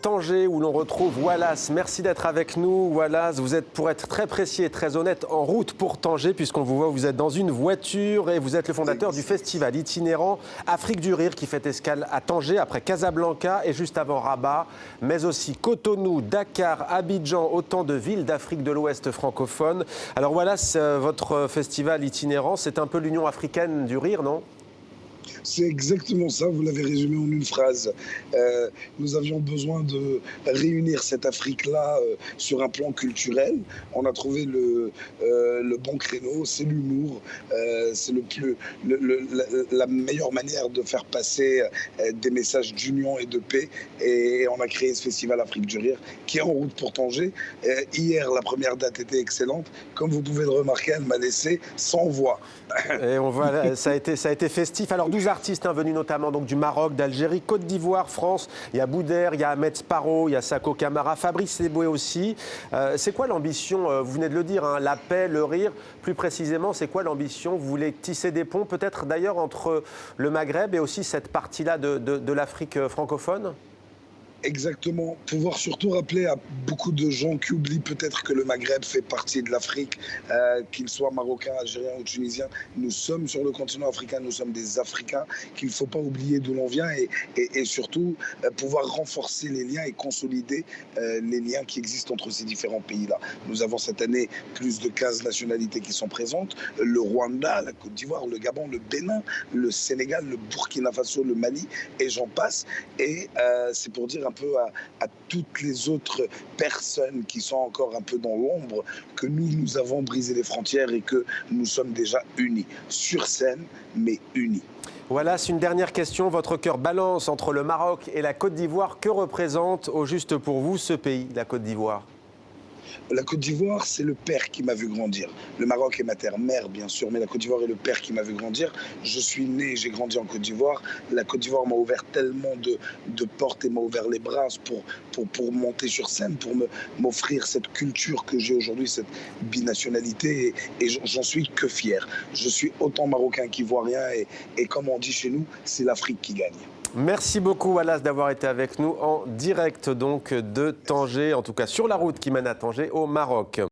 Tanger où l'on retrouve Wallace. Merci d'être avec nous, Wallace. Vous êtes, pour être très précis et très honnête, en route pour Tanger, puisqu'on vous voit, vous êtes dans une voiture et vous êtes le fondateur du festival itinérant Afrique du Rire qui fait escale à Tanger, après Casablanca et juste avant Rabat, mais aussi Cotonou, Dakar, Abidjan, autant de villes d'Afrique de l'Ouest francophone. Alors Wallace, votre festival itinérant, c'est un peu l'Union africaine du rire, non ? C'est exactement ça, vous l'avez résumé en une phrase. Nous avions besoin de réunir cette Afrique-là sur un plan culturel. On a trouvé le bon créneau, c'est l'humour. C'est la meilleure manière de faire passer des messages d'union et de paix. Et on a créé ce festival Afrique du Rire qui est en route pour Tanger. Hier, la première date était excellente. Comme vous pouvez le remarquer, elle m'a laissé sans voix. Et on voit, ça a été festif. Alors 12 artistes venus notamment donc, du Maroc, d'Algérie, Côte d'Ivoire, France. Il y a Boudère, il y a Ahmed Sparrow, il y a Sako Camara, Fabrice Eboué aussi. C'est quoi l'ambition? Vous venez de le dire, hein, la paix, le rire. Plus précisément, c'est quoi l'ambition? Vous voulez tisser des ponts peut-être d'ailleurs entre le Maghreb et aussi cette partie-là de l'Afrique francophone? Exactement. Pouvoir surtout rappeler à beaucoup de gens qui oublient peut-être que le Maghreb fait partie de l'Afrique, qu'ils soient marocains, algériens ou tunisiens. Nous sommes sur le continent africain, nous sommes des Africains, qu'il ne faut pas oublier d'où l'on vient et surtout pouvoir renforcer les liens et consolider les liens qui existent entre ces différents pays-là. Nous avons cette année plus de 15 nationalités qui sont présentes. Le Rwanda, la Côte d'Ivoire, le Gabon, le Bénin, le Sénégal, le Burkina Faso, le Mali et j'en passe. Et c'est pour dire un peu à toutes les autres personnes qui sont encore un peu dans l'ombre que nous avons brisé les frontières et que nous sommes déjà unis, sur scène, mais unis. Voilà, c'est une dernière question. Votre cœur balance entre le Maroc et la Côte d'Ivoire. Que représente, au juste pour vous, ce pays, la Côte d'Ivoire ? La Côte d'Ivoire, c'est le père qui m'a vu grandir. Le Maroc est ma terre-mère, bien sûr, mais la Côte d'Ivoire est le père qui m'a vu grandir. Je suis né, j'ai grandi en Côte d'Ivoire. La Côte d'Ivoire m'a ouvert tellement de portes et m'a ouvert les bras pour monter sur scène, pour m'offrir cette culture que j'ai aujourd'hui, cette binationalité. Et j'en suis que fier. Je suis autant marocain qu'ivoirien et comme on dit chez nous, c'est l'Afrique qui gagne. Merci beaucoup Wallace d'avoir été avec nous en direct donc de Tanger, en tout cas sur la route qui mène à Tanger au Maroc.